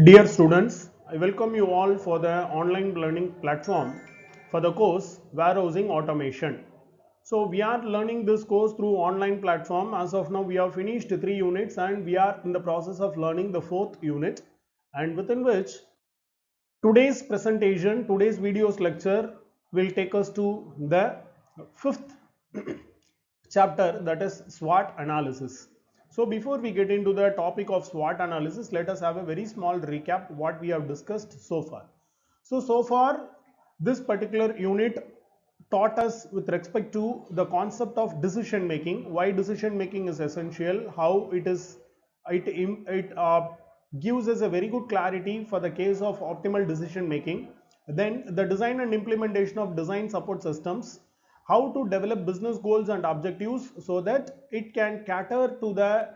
Dear students, I welcome you all for the online learning platform for the course Warehousing Automation. So we are learning this course through online platform. As of now, we have finished 3 units and we are in the process of learning the 4th unit, and within which today's presentation, today's videos lecture will take us to the 5th chapter, that is SWOT analysis. So before we get into the topic of SWOT analysis, let us have a very small recap what we have discussed so far. So far this particular unit taught us with respect to the concept of decision making, why decision making is essential, how it gives us a very good clarity for the case of optimal decision making. Then the design and implementation of design support systems, how to develop business goals and objectives so that it can cater to the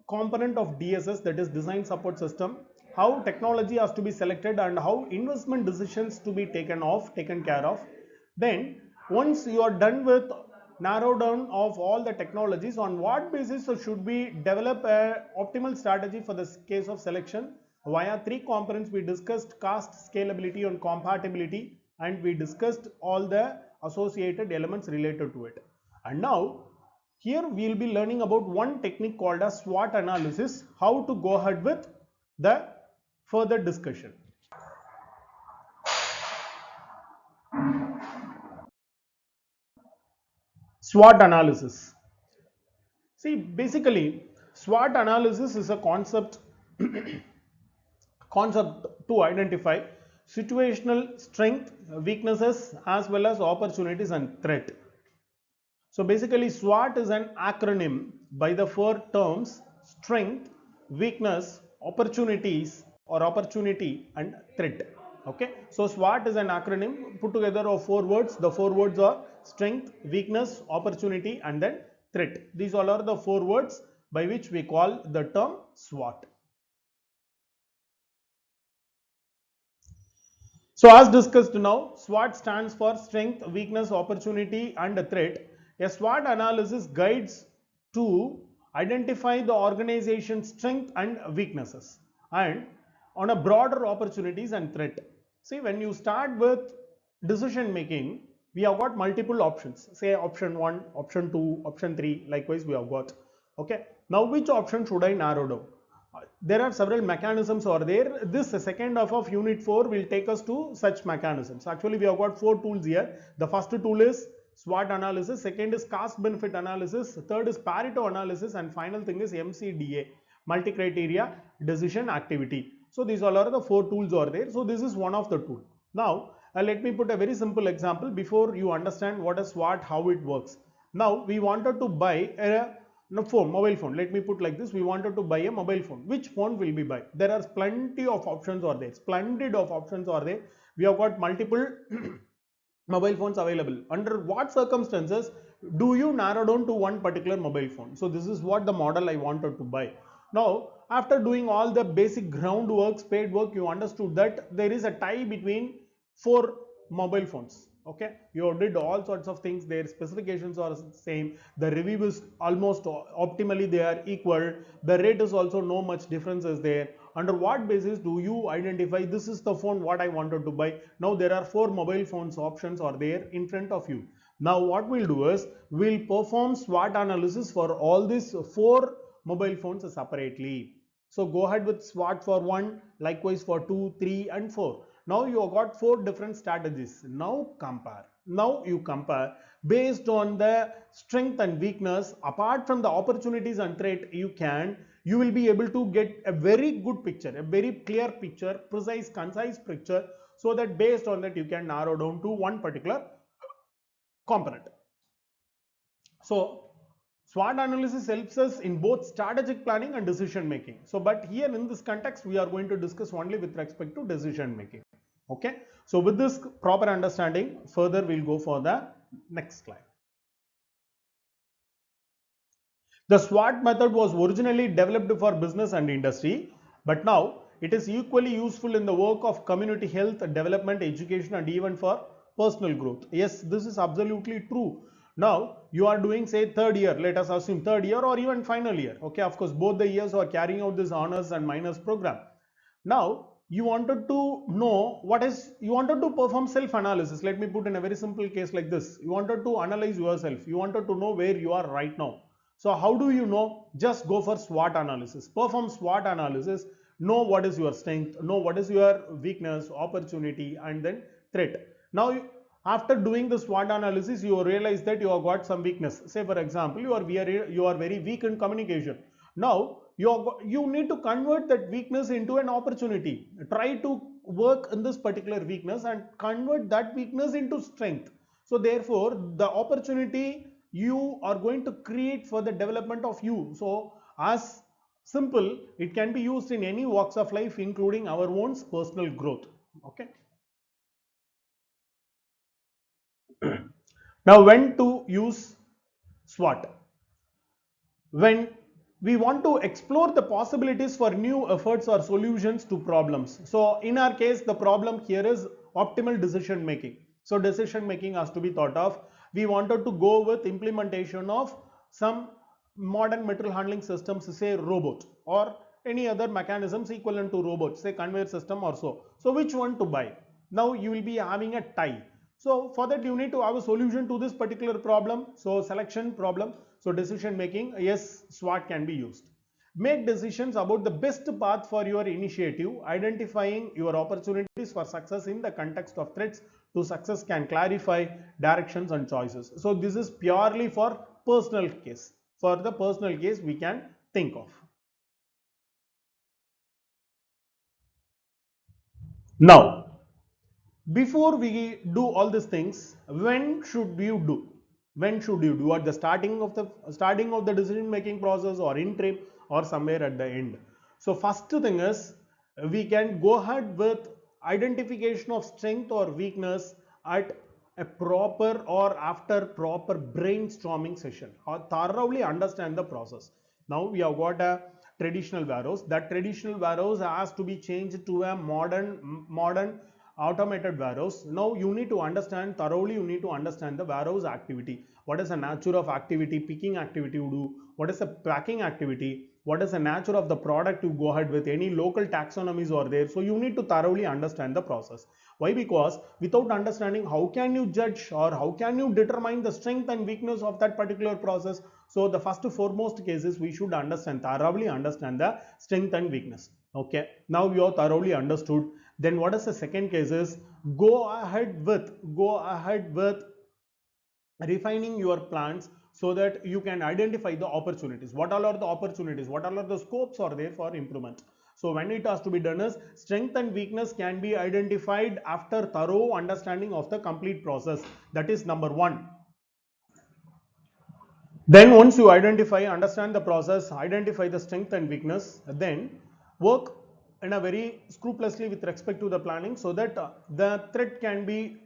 component of DSS, that is design support system, how technology has to be selected and how investment decisions to be taken care of. Then once you are done with narrow down of all the technologies, on what basis should we develop a optimal strategy for this case of selection? Via 3 components we discussed: cost, scalability and compatibility, and we discussed all the associated elements related to it. And now here we will be learning about one technique called as SWOT analysis, how to go ahead with the further discussion. SWOT analysis. See, basically SWOT analysis is a concept to identify situational strength, weaknesses as well as opportunities and threat. So basically SWOT is an acronym by the 4 terms: strength, weakness, opportunities or opportunity and threat. Okay, so SWOT is an acronym put together of 4 words. The 4 words are strength, weakness, opportunity and then threat. These all are the 4 words by which we call the term SWOT. So as discussed now, SWOT stands for strength, weakness, opportunity and threat. A SWOT analysis guides to identify the organization's strength and weaknesses and on a broader opportunities and threat. See, when you start with decision making, we have got multiple options. Say option 1, option 2, option 3, likewise we have got. Okay, now which option should I narrow down? There are several mechanisms are there. This second half of unit 4 will take us to such mechanisms. Actually we have got 4 tools here. The first tool is SWOT analysis, second is cost benefit analysis, third is Pareto analysis and final thing is MCDA, multi criteria decision activity. So these all are the 4 tools are there. So this is one of the tool. Now let me put a very simple example before you understand what is SWOT, how it works. Now we wanted to buy a mobile phone. Let me put like this: we wanted to buy a mobile phone. Which phone will we buy? There are plenty of options are there. Splendid of options are there. We have got multiple mobile phones available. Under what circumstances do you narrow down to one particular mobile phone? So this is what the model I wanted to buy. Now after doing all the basic groundwork, spade work, you understood that there is a tie between 4 mobile phones. Okay, you did all sorts of things, their specifications are same, the review is almost optimally they are equal, the rate is also no much difference is there. Under what basis do you identify this is the phone what I wanted to buy? Now there are 4 mobile phones options are there in front of you. Now what we'll do is we'll perform SWOT analysis for all these 4 mobile phones separately. So go ahead with SWOT for 1, likewise for 2, 3 and 4. Now you have got 4 different strategies. Now compare. Now you compare based on the strength and weakness. Apart from the opportunities and threat, you will be able to get a very good picture, a very clear picture, precise, concise picture, so that based on that you can narrow down to one particular component. So SWOT analysis helps us in both strategic planning and decision making. So but here in this context we are going to discuss only with respect to decision making. Okay, so with this proper understanding, further we'll go for the next slide. The SWOT method was originally developed for business and industry, but now it is equally useful in the work of community health, development, education and even for personal growth. Yes, this is absolutely true. Now you are doing say 3rd year, let us assume 3rd year or even final year. Okay, of course both the years are carrying out this honors and minors program. Now you wanted to know you wanted to perform self analysis. Let me put in a very simple case like this. You wanted to analyze yourself. You wanted to know where you are right now. So how do you know? Just go for SWOT analysis. Perform SWOT analysis. Know what is your strength, know what is your weakness, opportunity, and then threat. Now after doing the SWOT analysis, you realize that you have got some weakness. Say for example, you are very weak in communication. Now you need to convert that weakness into an opportunity. Try to work in this particular weakness and convert that weakness into strength. So therefore the opportunity you are going to create for the development of you. So as simple, it can be used in any walks of life, including our own personal growth. Okay. Now when to use SWOT? When we want to explore the possibilities for new efforts or solutions to problems. So in our case, the problem here is optimal decision making. So decision making has to be thought of. We wanted to go with implementation of some modern material handling systems, say robot, or any other mechanisms equivalent to robots, say conveyor system or so. So which one to buy? Now you will be having a tie. So for that you need to have a solution to this particular problem. So selection problem. So decision making, yes, SWOT can be used. Make decisions about the best path for your initiative. Identifying your opportunities for success in the context of threats to success can clarify directions and choices. So this is purely for personal case. For the personal case we can think of. Now before we do all these things, when should you do? When should you do? At the starting of the decision making process, or in trip, or somewhere at the end? So first thing is, we can go ahead with identification of strength or weakness at a proper or after proper brainstorming session, or thoroughly understand the process. Now we have got a traditional warehouse. That traditional warehouse has to be changed to a modern automated warehouse. Now you need to understand thoroughly, you need to understand the warehouse activity. What is the nature of activity, picking activity you do, what is the packing activity, what is the nature of the product you go ahead with, any local taxonomies are there. So you need to thoroughly understand the process. Why? Because without understanding, how can you judge or how can you determine the strength and weakness of that particular process? So the first foremost cases we should thoroughly understand the strength and weakness. Okay, now you have thoroughly understood. Then what is the second case is, go ahead with refining your plans so that you can identify the opportunities. What all are the opportunities? What all are the scopes are there for improvement? So when it has to be done is, strength and weakness can be identified after thorough understanding of the complete process. That is number one. Then once you understand the process, identify the strength and weakness, then work in a very scrupulously with respect to the planning, so that the threat can be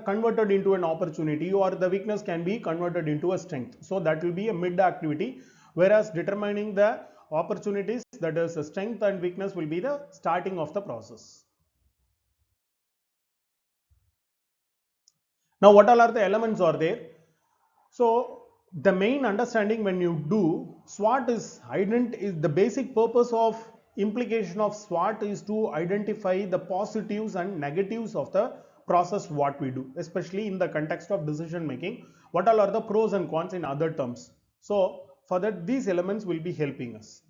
converted into an opportunity, or the weakness can be converted into a strength. So that will be a mid activity, whereas determining the opportunities, that is strength and weakness, will be the starting of the process. Now what all are the elements are there? So the main understanding when you do SWOT is the basic purpose of implication of SWOT is to identify the positives and negatives of the process what we do, especially in the context of decision making. What all are the pros and cons in other terms? So for that, these elements will be helping us.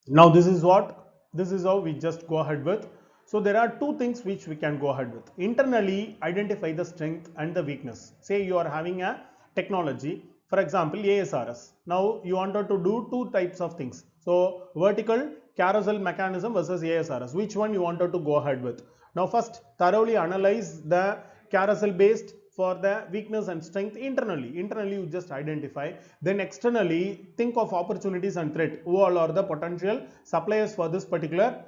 Now this is how we just go ahead with. So there are two things which we can go ahead with. Internally identify the strength and the weakness. Say you are having a technology, for example ASRS. Now you wanted to do two types of things. So vertical carousel mechanism versus ASRS. Which one you wanted to go ahead with? Now first thoroughly analyze the carousel based for the weakness and strength internally you just identify. Then externally think of opportunities and threat. Who all are the potential suppliers for this particular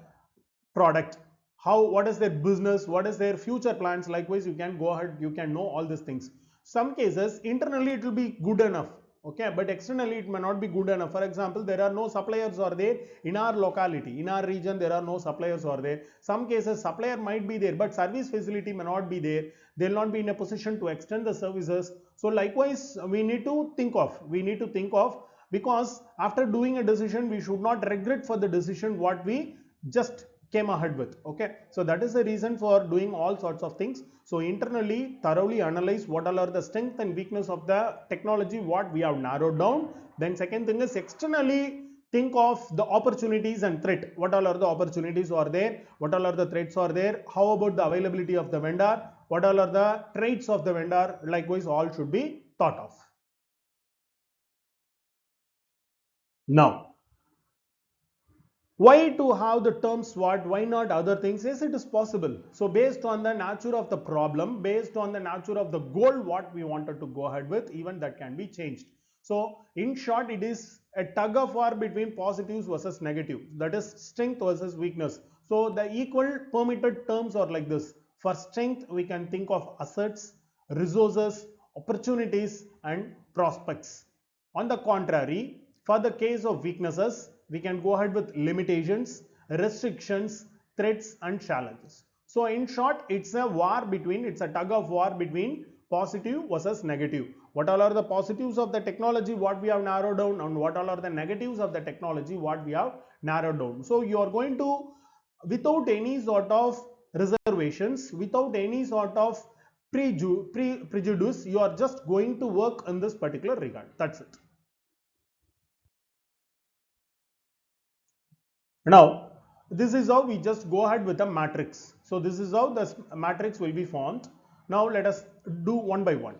product, what is their business, what is their future plans. Likewise you can go ahead, you can know all these things. Some cases internally it will be good enough, okay, but externally it may not be good enough. For example, there are no suppliers are there in our locality, in our region, there are no suppliers are there. Some cases supplier might be there, but service facility may not be there. They will not be in a position to extend the services. So likewise, we need to think of, because after doing a decision, we should not regret for the decision what we just came ahead with. Okay, so that is the reason for doing all sorts of things. So internally thoroughly analyze what all are the strength and weakness of the technology what we have narrowed down. Then second thing is externally think of the opportunities and threat. What all are the opportunities are there, what all are the threats are there, how about the availability of the vendor, what all are the traits of the vendor, likewise all should be thought of. Now, why to have the term SWOT? Why not other things? Yes, it is possible. So based on the nature of the problem, based on the nature of the goal what we wanted to go ahead with, even that can be changed. So in short, it is a tug of war between positives versus negatives. That is strength versus weakness. So the equal permitted terms are like this. For strength, we can think of assets, resources, opportunities and prospects. On the contrary, for the case of weaknesses, we can go ahead with limitations, restrictions, threats and challenges. So in short, it's a war between, it's a tug of war between positive versus negative. What all are the positives of the technology what we have narrowed down, and what all are the negatives of the technology what we have narrowed down. So you are going to, without any sort of reservations, without any sort of prejudice, you are just going to work in this particular regard. That's it. Now, this is how we just go ahead with a matrix. So this is how the matrix will be formed. Now let us do one by one.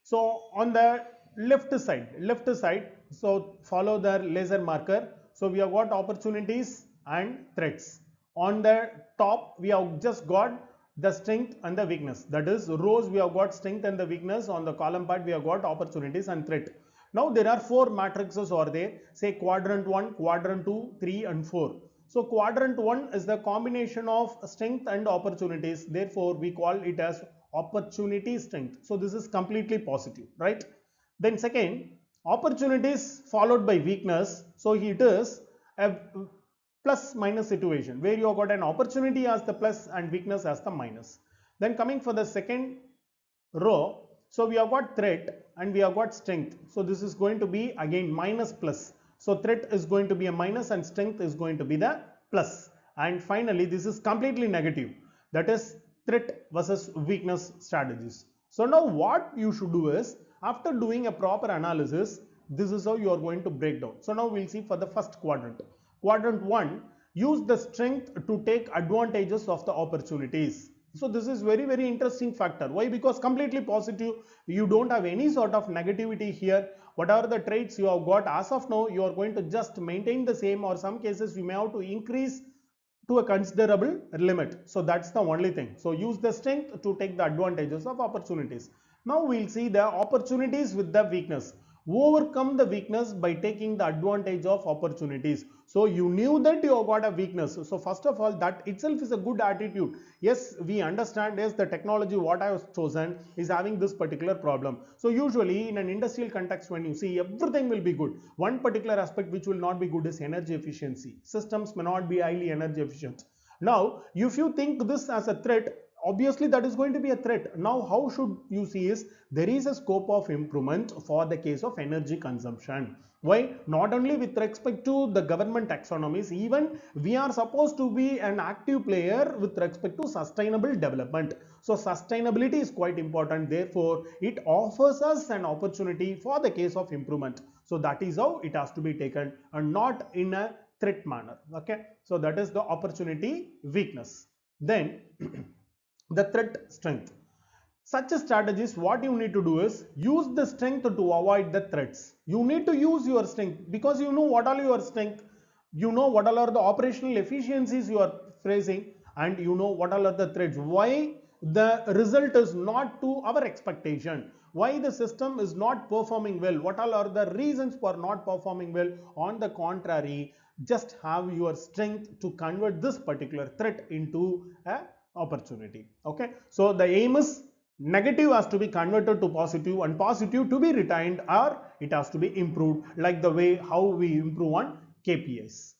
So on the left side, so follow the laser marker. So we have got opportunities and threats. On the top, we have just got the strength and the weakness. That is, rows we have got strength and the weakness. On the column part, we have got opportunities and threat. Now there are four matrices are there, say quadrant 1, quadrant 2, 3 and 4. So quadrant 1 is the combination of strength and opportunities. Therefore, we call it as opportunity strength. So this is completely positive, right? Then second, opportunities followed by weakness. So it is a plus minus situation where you have got an opportunity as the plus and weakness as the minus. Then coming for the second row, so we have got threat and we have got strength. So this is going to be again minus plus. So threat is going to be a minus and strength is going to be the plus. And finally, this is completely negative. That is threat versus weakness strategies. So now what you should do is, after doing a proper analysis, this is how you are going to break down. So now we'll see for the first quadrant. Quadrant 1, use the strength to take advantages of the opportunities. So this is very interesting factor. Why? Because completely positive, you don't have any sort of negativity here. Whatever the traits you have got as of now, you are going to just maintain the same, or some cases you may have to increase to a considerable limit. So that's the only thing. So use the strength to take the advantages of opportunities. Now we'll see the opportunities with the weakness. Overcome the weakness by taking the advantage of opportunities. So you knew that you have got a weakness. So first of all, that itself is a good attitude. Yes, we understand, yes, the technology what I have chosen is having this particular problem. So usually in an industrial context, when you see, everything will be good. One particular aspect which will not be good is energy efficiency. Systems may not be highly energy efficient. Now, if you think this as a threat, obviously that is going to be a threat. Now how should you see is, there is a scope of improvement for the case of energy consumption. Why? Not only with respect to the government taxonomies, even we are supposed to be an active player with respect to sustainable development. So sustainability is quite important. Therefore, it offers us an opportunity for the case of improvement. So that is how it has to be taken, and not in a threat manner. Okay, so that is the opportunity weakness. Then the threat strength. Such a strategies, what you need to do is use the strength to avoid the threats. You need to use your strength because you know what are your strength, you know what are the operational efficiencies you are facing, and you know what are the threats. Why the result is not to our expectation, why the system is not performing well, what all are the reasons for not performing well. On the contrary, just have your strength to convert this particular threat into a opportunity. Okay, so the aim is Negative has to be converted to positive and positive to be retained, or it has to be improved, like the way how we improve on KPIs.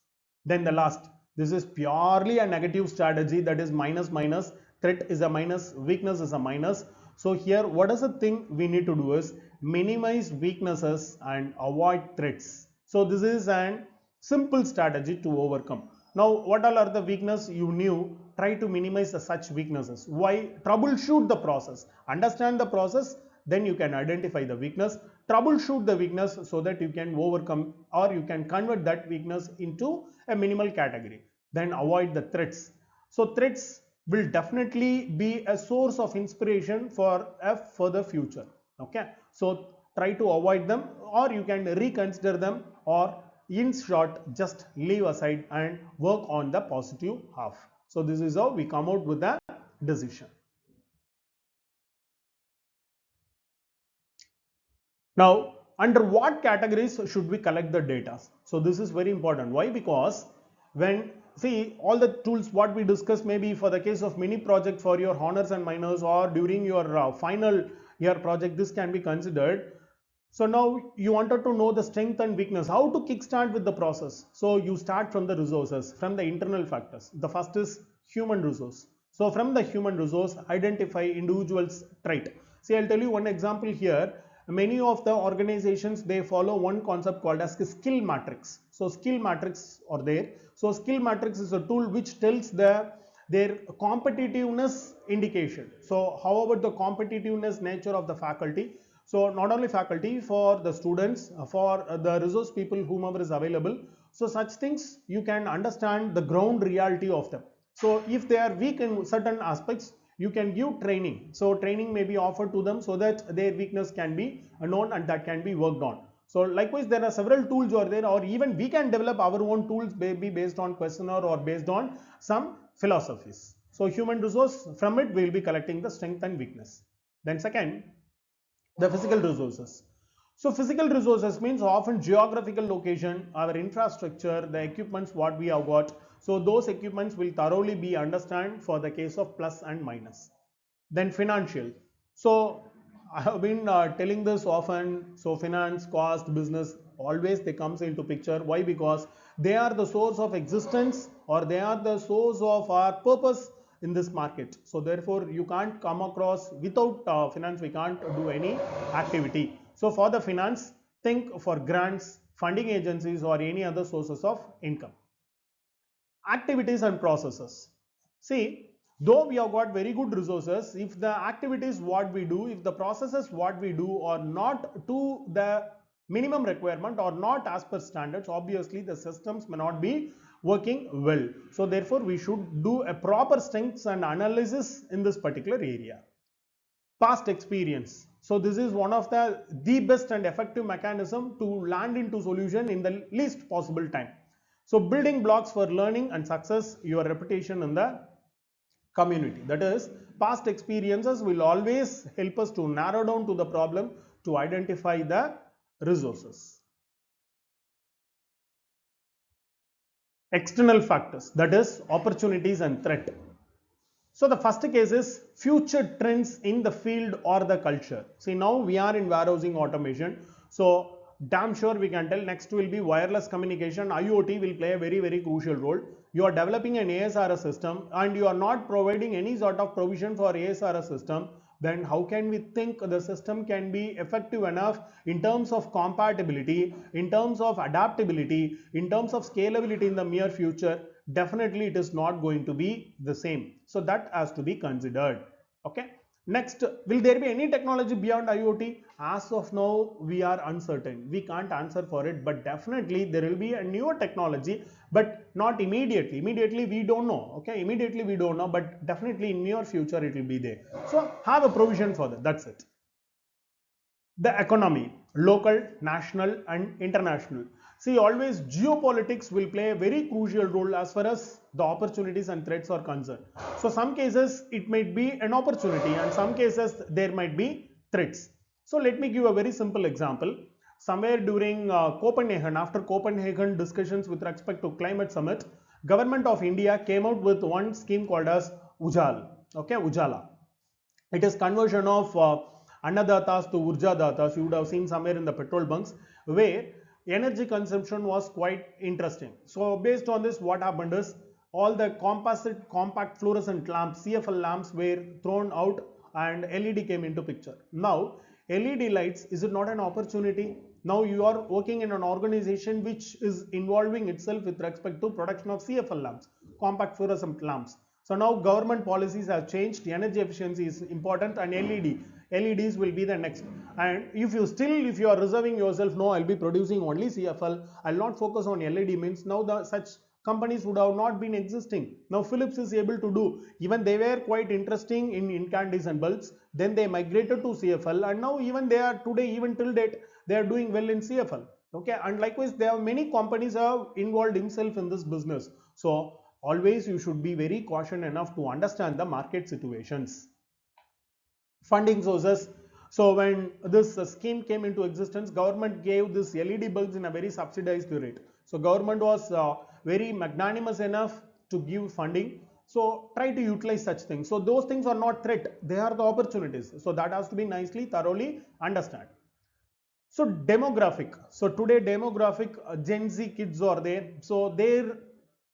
Then the last, this is purely a negative strategy, that is minus minus, threat is a minus, weakness is a minus. So here what is the thing we need to do is minimize weaknesses and avoid threats. So this is an simple strategy to overcome. Now what all are the weaknesses you knew? Try to minimize such weaknesses. Why? Troubleshoot the process, understand the process, then you can identify the weakness, troubleshoot the weakness so that you can overcome or you can convert that weakness into a minimal category. Then avoid the threats. So threats will definitely be a source of inspiration for a further future. Okay, so try to avoid them, or you can reconsider them, or in short just leave aside and work on the positive half. So this is how we come out with a decision. Now, under what categories should we collect the data? So this is very important. Why? Because when, see, all the tools what we discuss, maybe for the case of mini project for your honors and minors, or during your final year project, this can be considered. So now you wanted to know the strength and weakness, how to kickstart with the process. So you start from the resources, from the internal factors. The first is human resource. So from the human resource, identify individual's trait. See, I'll tell you one example here. Many of the organizations, they follow one concept called as skill matrix. So skill matrix are there. So skill matrix is a tool which tells their competitiveness indication. So how about the competitiveness nature of the faculty? So not only faculty, for the students, for the resource people, whomever is available. So such things you can understand the ground reality of them. So if they are weak in certain aspects, you can give training. So training may be offered to them so that their weakness can be known and that can be worked on. So likewise, there are several tools are there, or even we can develop our own tools, maybe based on questionnaire or based on some philosophies. So human resource, from it we will be collecting the strength and weakness. Then second, the physical resources. So physical resources means often geographical location, our infrastructure, the equipments what we have got. So those equipments will thoroughly be understand for the case of plus and minus. Then financial. So I have been telling this often. So finance, cost, business, always they comes into picture. Why? Because they are the source of existence, or they are the source of our purpose in this market. So therefore you can't come across without finance, we can't do any activity. So for the finance, think for grants, funding agencies, or any other sources of income. Activities and processes. See, though we have got very good resources, if the activities what we do, if the processes what we do are not to the minimum requirement or not as per standards, obviously the systems may not be working well. So therefore we should do a proper strengths and analysis in this particular area. Past experience. So this is one of the best and effective mechanism to land into solution in the least possible time. So building blocks for learning and success, your reputation in the community. That is, past experiences will always help us to narrow down to the problem, to identify the resources. External factors, that is opportunities and threat. So the first case is future trends in the field or the culture. See, now we are in warehousing automation. So damn sure we can tell next will be wireless communication. IoT will play a very crucial role. You are developing an ASRS system and you are not providing any sort of provision for ASRS system, then how can we think the system can be effective enough in terms of compatibility, in terms of adaptability, in terms of scalability in the near future? Definitely it is not going to be the same. So that has to be considered. Okay. Next, will there be any technology beyond IoT? As of now, we are uncertain. We can't answer for it, but definitely there will be a newer technology, but not immediately. Immediately we don't know. Okay, immediately we don't know, but definitely in near future it will be there. So have a provision for that. That's it. The economy, local, national and international. See, always geopolitics will play a very crucial role as far as the opportunities and threats are concerned. So some cases it might be an opportunity and some cases there might be threats. So let me give a very simple example. Somewhere during Copenhagen, after Copenhagen discussions with respect to climate summit, government of India came out with one scheme called as Ujala. Okay, Ujala. It is conversion of annadatas to urjadatas. You would have seen somewhere in the petrol bunks where energy consumption was quite interesting. So based on this, what happened is all the compact fluorescent lamps, CFL lamps, were thrown out and LED came into picture. Now LED lights, is it not an opportunity? Now you are working in an organization which is involving itself with respect to production of CFL lamps, compact fluorescent lamps. So now government policies have changed, energy efficiency is important, and LEDs will be the next. And if you are reserving yourself, no, I'll be producing only CFL, I'll not focus on LED, means now such companies would have not been existing. Now Philips is able to do, even they were quite interesting in incandescent bulbs, then they migrated to CFL, and now even they are today, even till date, they are doing well in CFL. Okay, and likewise there are many companies have involved himself in this business. So always you should be very cautious enough to understand the market situations. Funding sources. So when this scheme came into existence, government gave this LED bulbs in a very subsidized rate. So government was very magnanimous enough to give funding. So try to utilize such things. So those things are not threat, they are the opportunities. So that has to be nicely, thoroughly understand. So demographic. So today demographic, Gen Z kids are there. So their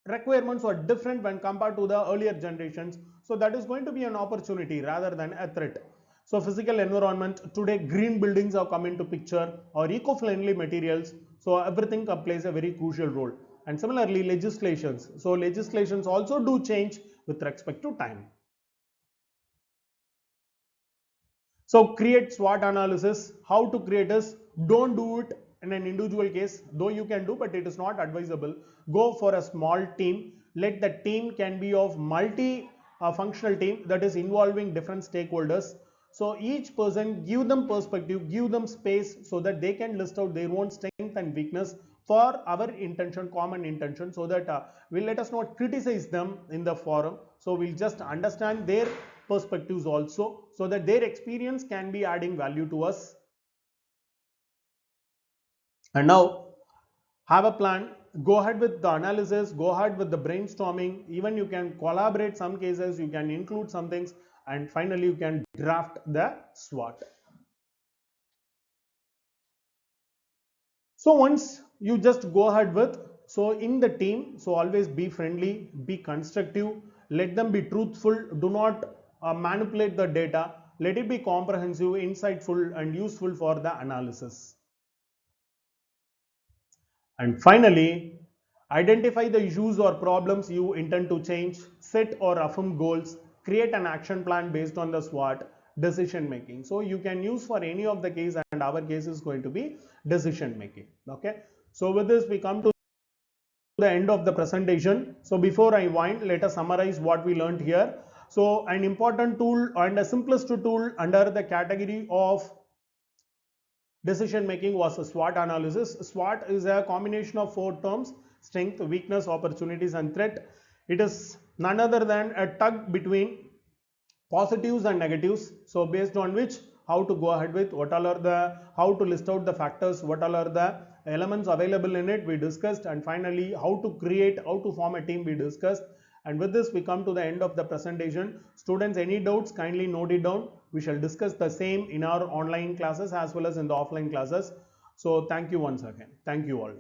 requirements are different when compared to the earlier generations. So that is going to be an opportunity rather than a threat. So physical environment, today green buildings have come into picture, or eco-friendly materials. So everything plays a very crucial role. And similarly legislations. So legislations also do change with respect to time. So create SWOT analysis. How to create is, don't do it in an individual case, though you can do, but it is not advisable. Go for a small team. Let the team can be of multi functional team, that is involving different stakeholders. So each person, give them perspective, give them space so that they can list out their own strength and weakness for our intention, common intention, so that we'll let us not criticize them in the forum. So we'll just understand their perspectives also, so that their experience can be adding value to us. And now have a plan, go ahead with the analysis, go ahead with the brainstorming, even you can collaborate some cases, you can include some things, and finally you can draft the SWOT. So once you just go ahead with, so in the team, so always be friendly, be constructive, let them be truthful, do not manipulate the data, let it be comprehensive, insightful and useful for the analysis. And finally, identify the issues or problems you intend to change, set or affirm goals, create an action plan based on the SWOT, decision making. So you can use for any of the case, and our case is going to be decision making. Okay. So with this we come to the end of the presentation. So before I wind, let us summarize what we learned here. So an important tool and a simplest tool under the category of decision making was a SWOT analysis. SWOT is a combination of 4 terms: strength, weakness, opportunities and threat. It is none other than a tug between positives and negatives. So based on which, how to go ahead with, what all are the, how to list out the factors, what all are the elements available in it, we discussed. And finally how to create, how to form a team, we discussed. And with this we come to the end of the presentation. Students, any doubts, kindly note it down. We shall discuss the same in our online classes as well as in the offline classes. So thank you once again. Thank you all.